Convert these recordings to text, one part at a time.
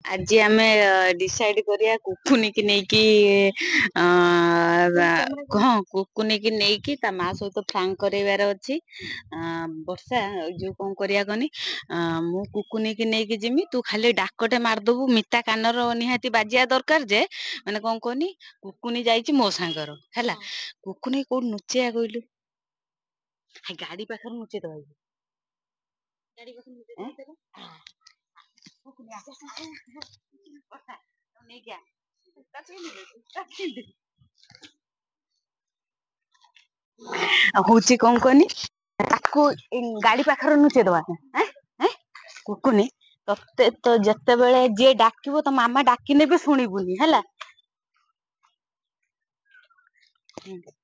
आज आम डिसाइड करिया कुकुनी की नेकी हाँ कुकुनी की नेकी ता माँ सहित फ्रांक करार अच्छी वर्षा जो कौन करिया कनी मु कुकुनी की नेकी जिमी तू खाली डाकटे मारदबू मिता कानर निहाती बाजिया दरकार जे माने कौन कहनी कुकुनी जाइची मो सांगर हैला कुकुनी कोड नुचिया कहलु गाड़ी पाखर नुचे दबा गाड़ी पाखर नुचे दबा हूँ कौन कहनी गाड़ी पाखर नुचे दबा कुकुनी ते तो जत्ते बेले जे डाकिबो तो मामा डाकिने भी शुणिबुनी हैला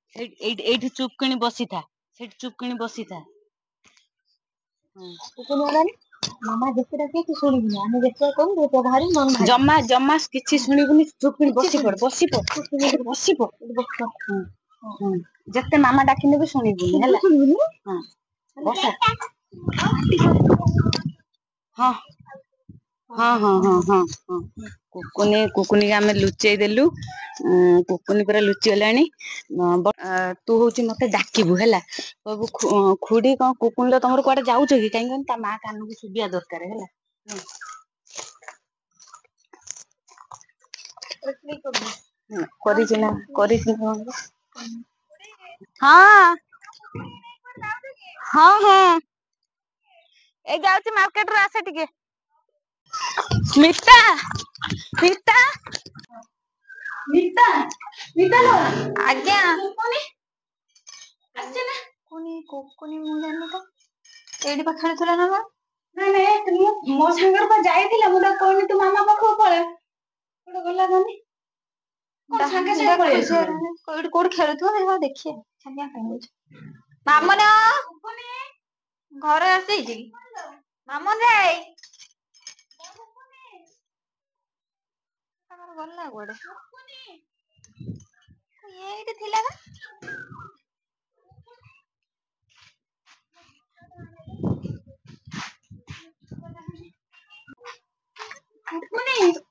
एठी चुप किनी बसी था सेठी चुप किनी बसी था कुकुनी वालानी मामा जेते डाके तू शुणिबुनी आमे जेते कोन जेते भारी मन भारी जम्मा जम्मा किछि शुणिबुनी चुप किनी बसी पड़ जत्ते मामा डाकिने भी शुणिबुनी हैला हां बस हाँ हाँ हाँ हाँ हाँ हाँ कुकुनी कुकुनी के आमे लुचेई देलु कुकुनी पूरा लुचि गलानी तू होची मते डाकिबु हैला कहबू खुडी कोन कुकुनी तमर कुआडे जाउछ कि काई ता मां कान को सुबिया दरकार हैला हाँ हाँ हाँ ए जाउची मार्केट रो आसे टिके मिता मिता मिता मिता लो आज्ञा कोनी आसे ना कोनी मु जानि तो एडी पा खेलुथला ना नहीं मो संगर पर जाइथिला मुदा कोनी तू मामा पाखो पळे कोड गला गनी कोन संगे से पळे कोड खेलुथो हे देखिए छनिया काई मामन घर आसे जी मामन रे हमर गल्ला गोडे एठी थिला बा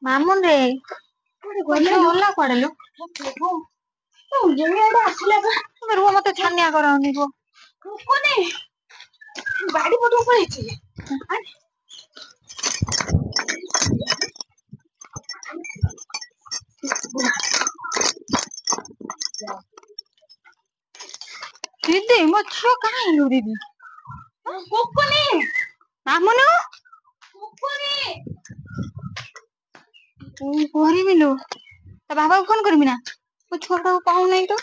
मामुन रे गल्ला कोडे लो तो जेमे एडा आछला बा रुह मते छानिया कराउनी गो कोनी बाड़ी पटो पळेछि दीदी मो छियो काहे नु दीदी कुकुनी मामुन कुकुनी तू करबी लो ता बाबा को फोन करबी ना वो छोटा को पाऊ नहीं तो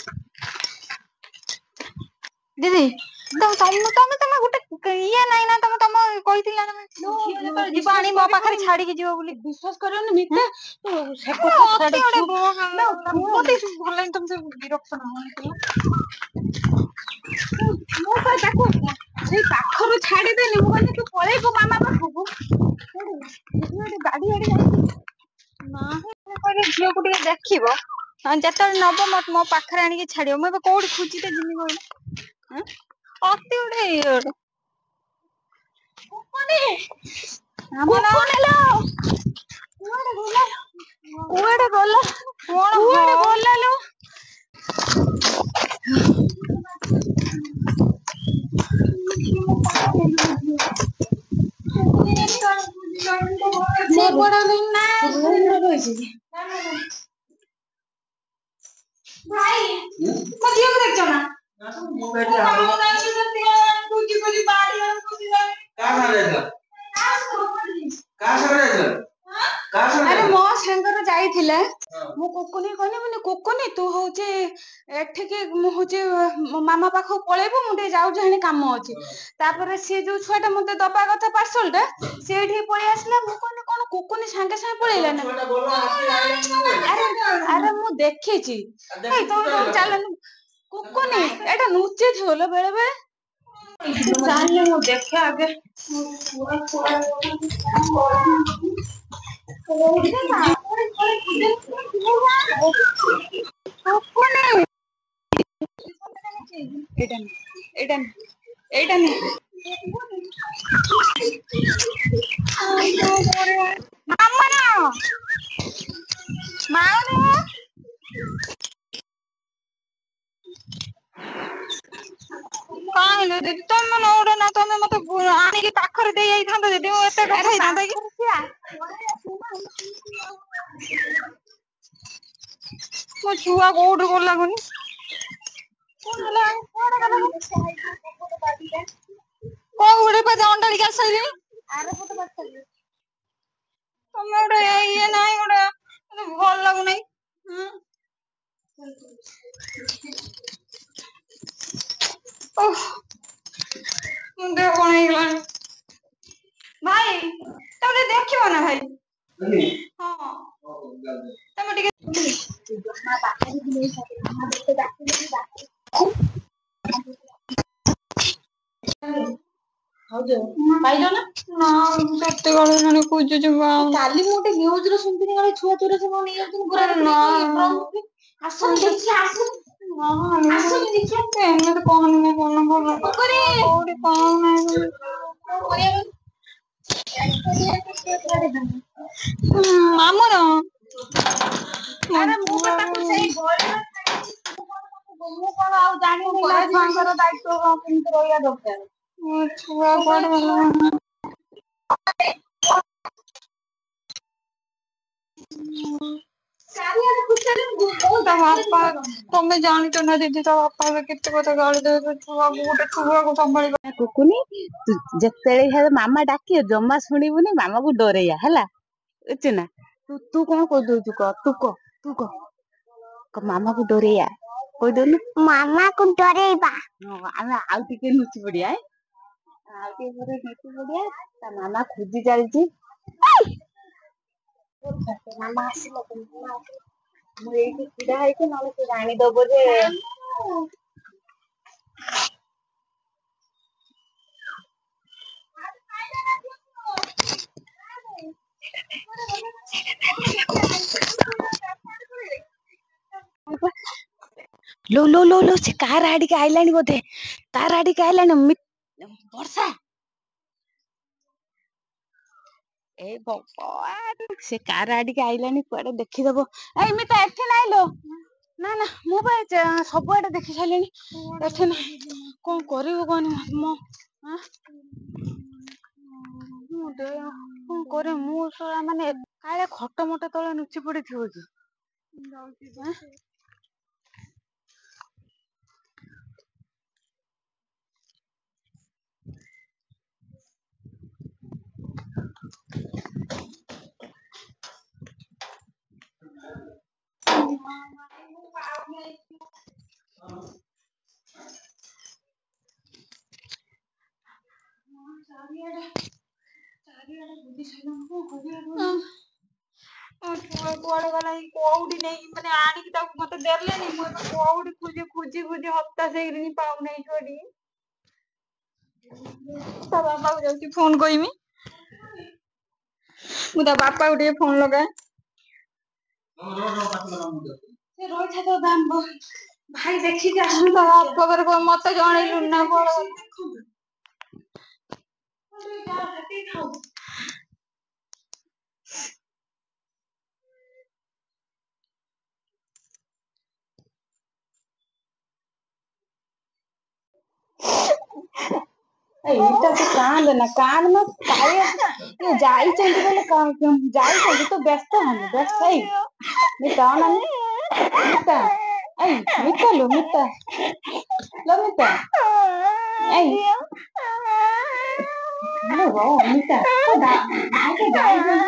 दीदी तम गोटे ये नहीं ना तम कहिथिला ना जीवानी मो पाखरे छाड़ी के जीव बोली विश्वास करियो मिता तो से मते ओडे मते भले तुम से विरक्त ना मो पर ताको से पाखरो छाड़ी देनी मु कहनी तू पळेबो मामा पाखो गाड़ी आड़ी ना कहले झियो को ଟିକେ ଦେଖିବ ଯେତେବେଳେ ନବ ମୋ ପାଖରେ ଆଣିକି ଛାଡିବ ମୁଁ ଏବେ କୋଉଠି ଖୋଜିତେ ଯିମି କହିଲ ଅତି ଗୋଟେ କୁକୁନି କୁକୁନି लो କୁଆଡେ ଗଲା କଣ କୁଆଡେ ଗଲା लो से बड़ा दिन ना रहिछि भाई मतियो देखछ ना मु बेटी आलो कुजी कुजी बाड़ी हम कुजी का करे का करे अरे मो संगर जाइथिले मु कुकुनी कहनी माने कुकुनी तू होचे एठिके मु होचे मामा पाखो पळेबो मु दे जाउ जहनी काम अछि तापर से जो छुआटा मते दबा कथा पार्सल टा सेठी पळी आसला मु कहनी कोन कुकुनी संगे संगे पळेला ना अरे मु देखिछि ए तो चलन कुकुनी एटा नुचे थोलो बेले बेले चालले मु देखे आगे ମାଉନି କାହିଁଲେ ଦିଦି ତମେ ନଉଡ ନା ତମେ ମତେ ଆଣିକି ପାଖରେ ଦେଇ ଯାଇଥାନ୍ତ ଯଦି ମୁଁ ଏତେ କଥା ହେଇଥାନ୍ତା କି ମୋ ଛୁଆ କୋଉଠି ଗଲା ଲାଗୁନି କୋଉଠି ପା ଅଣ୍ଡାଳିକି ଆସିସାଇଲିଣି ତମେ ଗୋଟେ ଇଏ ନାହିଁ ଗୋଟେ ଭଲ ଲାଗୁନାହିଁ ଓଃ ମୋ ଦେହ କଣ ହେଇଗଲାଣି ଭାଇ ତମେ ଟିକେ ଦେଖିବ ନା ଭାଇ ହଁ ତମେ ଟିକେ ପାଇଲ ନା କେତେ ଗଲେ ଜଣେ ଖୋଜୁଛି କାଲି ମୁଁ ଗୋଟେ ନ୍ୟୁଜରେ ଶୁଣିଥିଲି କାଳେ ଛୁଆ ଚୋର ସବୁ ନେଇଯାଉଛନ୍ତି ଗୁରା ଆସୁନି ଦେଖିଆ ଆସୁନି ଦେଖିଆ ଏମିତି କହନି ମୋ ମନ ଭଲ କୋଉଠି ପାଉନାହିଁ ଆମର ମୁଁ କଣ ତାକୁ ସେଇ ମୁଁ କଣ ଆଉ ଜାଣିନି ନା ଛୁଆଙ୍କର ଦାୟିତ୍ୱ କଣ କେମିତି ରହିବା ଦରକାର ମୋ ଛୁଆ କୁଆଡେ ଗଲା ଚାରିଆଡେ ତା ବାପା ତମେ ଜାଣିଛ ନା ଦିଦି ତା ବାପା ଏବେ କେତେ କଥା ଗାଳି ଦେବେ ଛୁଆକୁ ଗୋଟେ ଛୁଆକୁ ସମ୍ଭାଳିବା ଟୁକୁନି ଯେତେବେଳେ ହେଲେ ମାମା ଡାକିବ ଜମା ଶୁଣିବୁନି ମାମାକୁ ଡରେଇବା ହେଲା ବୁଝୁଛୁ ନା ତୁ କଣ କହିଦଉଛୁ କହ ତୁ କହ ମାମାକୁ ଡରେଇବା କହିଦଉନୁ ମାମାକୁ ଡରେଇବା ଆମେ ଆଉ ଟିକେ ଲୁଚି ପଡିଆ ଆଉ ଟିକେ ପରେ ଲୁଚି ପଡିଆ ତା ମାମା ଖୋଜି ଚାଲିଛି ମାମା ଆସିଲା ମୁଁ ଏଇଠି ଛିଡା ହେଇଛି ନହେଲେ ସେ ଜାଣିଦବ ଯେ ଲୋ ଲୋ ଲୋ ଲୋ ସେ କାର ଆଡିକି ଆଇଲାଣି ବୋଧେ କାର ଆଡିକି ଆଇଲାଣି ବର୍ଷା ଏଇ ସେ କାର ଆଡିକି ଆଇଲାଣି କୁଆଡେ ଦେଖିଦବ ଏମିତି ଏଠି ନାଇଁଲୋ ନା ମୁଁ ବା ସବୁଆଡେ ଦେଖି ସାରିଲିଣି ଏଠି ନାହିଁ କଣ କରିବୁ କହନି ମୋ କଣ କରିବ ମୁଁ ମାନେ କାଳେ ଖଟ ମଟ ତଳେ ଲୁଚି ପଡିଥିବ କି ଚାରିଆଡେ ବୁଲି ସାରିଲାଣି କଣ କରିବା ଛୁଆ କୁଆଡେ ଗଲା କୋଉଠି ନେଇକି ମାନେ ଆଣିକି ତାକୁ ମତେ ଦେଲେନି ମୁଁ ଏବେ କୋଉଠି ଖୋଜି ହତାଶ ହେଇଗଲିଣି ପାଉନାହିଁ ଛୁଆଟି ତା ବାପାକୁ ଯାଉଛି ଫୋନ କରିମି ମୁଁ ତା ବାପାକୁ ଟିକେ ଫୋନ ଲଗାଏ ରହିଥା ତ ଭାଇ ଦେଖିକି ତା ଆସୁନ ବାପା ମତେ ଜଣେଇଲୁନି ନା ବଳ ଏଇଟା ତୁ କାନ୍ଦନା କାଳିଆ ଯାଇଛନ୍ତି ବୋଲେ ଯାଇଛନ୍ତି ତ ବ୍ୟସ୍ତ ହନି ବ୍ୟସ୍ତ ମିତା ଅନାନି ମିତା ମିତା ଲୋ ମିତା ଏଇ ମିତା ଭାଇ ଯାଇଛନ୍ତି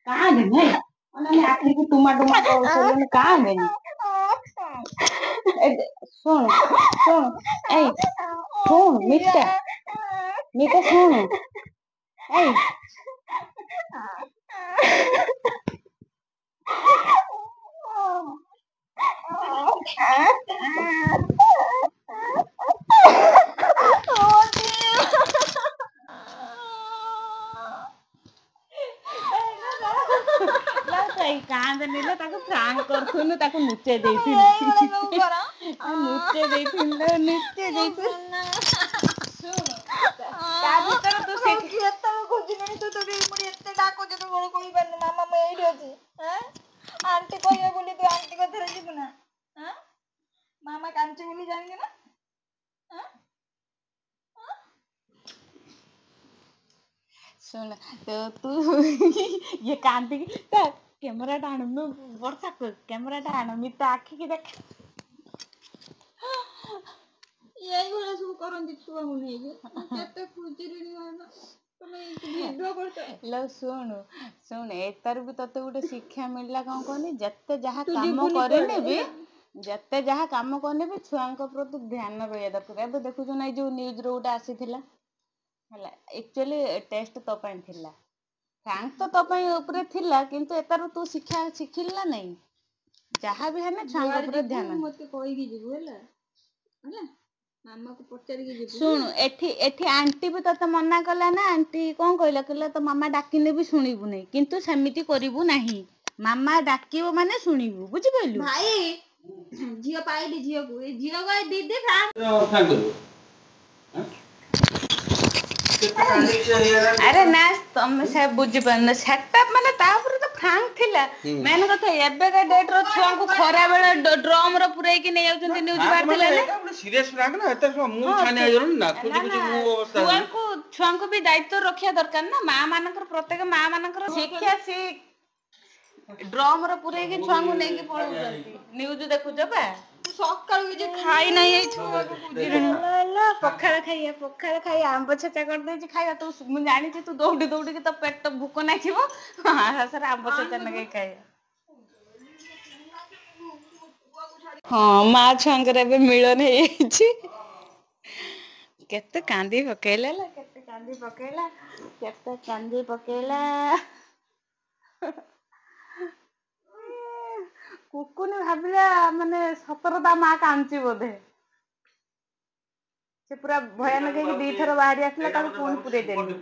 କାନ୍ଦେନି ଆଖିକୁ ଟୁମା ଟୁମା କରୁଛନ୍ତି କାନ୍ଦେନି ଶୁଣୁ ମିତା ଶୁଣୁ ଏଇ କାନ୍ଦେନି ଲୋ ତାକୁ ପ୍ରାଙ୍କ କରୁଥିଲୁ ତାକୁ ନୁଚେଇ ଦେଇଥିଲି ଶୁଣ ତୁ ଇଏ କାନ୍ଦିକି କ୍ୟାମେରାଟା ଆଣ ମୁଁ ବର୍ଷା କ୍ୟାମେରାଟା ଆଣ ମିତା ଆଖିକି ଦେଖ ଏଇଭଳିଆ ସବୁ କରନ୍ତି ଛୁଆଙ୍କୁ ନେଇକି କେତେ ଖୁଜିଲିଣି ତମେ ଭିଡିଓ କରୁଛ। ଶୁଣୁ ଏତାରୁ ବି ତତେ ଗୋଟେ ଶିକ୍ଷା ମିଳିଲା କଣ କହନି ଯେତେ ଯାହା ତୁ କାମ ଯିବୁନି କରିନେ କୁଆଡେ ବି ଯେତେ ଯାହା କାମ କନେ ବି ଛୁଆଙ୍କ ପ୍ରତି ଧ୍ୟାନ ରହିବା ଦରକାର। ଏବେ ଦେଖୁଛୁ ନା ଏଇ ଯୋଉ ନ୍ୟୁଜରେ ଗୋଟେ ଆସିଥିଲା ହେଲା ଆକ୍ଚୁଆଲି ଟେଷ୍ଟ ତୋ ପାଇଁ ଥିଲା ଫ୍ରାଙ୍କ ତ ତୋ ପାଇଁ ଉପରେ ଥିଲା କିନ୍ତୁ ଏତାରୁ ତୁ ଶିଖିଲୁ ନା ନାଇଁ ଯାହା ବି ହେଲେ ଛୁଆଙ୍କ ଉପରେ ଧ୍ୟାନ ମତେ କହିକି ଯିବୁ ହେଲା ହେଲା ମାମାକୁ ପଚାରିକି ଯିବୁ। ଶୁଣୁ ଏଠି ଆଣ୍ଟି ବି ତତେ ମନା କଲା ନା ଆଣ୍ଟି କଣ କହିଲା ତୋ ମାମା ଡାକିଲେ ବି ଶୁଣିବୁ ନାହିଁ କିନ୍ତୁ ସେମିତି କରିବୁ ନାହିଁ ମାମା ଡାକିବ ମାନେ ଶୁଣିବୁ ବୁଝିପାରିଲୁ। ଭାଇ ଝିଅ ପାଇଲି ଝିଅକୁ ଏ ଝିଅ ଦିଦି ଆରେ ନା ତମେ ସେ ବୁଝିପାରୁନ ସେଟା ମାନେ ତାପରେ ତ ଫ୍ରାଙ୍କ ଥିଲା ମେନ୍ କଥା ଏବେକା ଡେଟର ଛୁଆଙ୍କୁ ଖରା ବେଳେ ଡ୍ରମ ର ପୁରେଇକି ନେଇ ଯାଉଛନ୍ତି ନ୍ୟୁଜ ବାହାରିଥିଲା ଛୁଆଙ୍କୁ ବି ଦାୟିତ୍ୱ ରଖିବା ଦରକାର ନା ମା ମାନଙ୍କର ପ୍ରତ୍ୟେକ ମା ମାନଙ୍କର ଶିକ୍ଷା ଡ୍ରମ ର ପୁରେଇକି ଛୁଆଙ୍କୁ ନେଇକି ପଳଉଛନ୍ତି ନ୍ୟୁଜ ଦେଖୁଛ ବା ସକାଳୁ କିଛି ଖାଇ ନାହିଁ ଏଇ ଛୁଆକୁ ପଖାଳ ଖାଇବା ଆମ୍ବ ଛେଚା କରିଦେଇଛି ଖାଇବା ତୁ ମୁଁ ଜାଣିଛି ତୁ ଦୌଡିକି ତ ପେଟ ଭୋକ ନାଗିବ ଆମ୍ବ ଛେଚା ନଗେଇ ଖାଇବା। ହଁ ମା ଛୁଆଙ୍କର ଏବେ ମିଳନ ହେଇଯାଇଛି। କେତେ କାନ୍ଦି ପକେଇଲା କୁକୁନି ଭାବିଲା ମାନେ ସତର ତା ମା କାନ୍ଦୁଚି ବୋଧେ ସେ ପୁରା ଭୟାନକ ହେଇକି ଦିଥର ବାହାରି ଆସିଲା ତାକୁ ପୁଣି ପୁରେଇ ଦେଲି।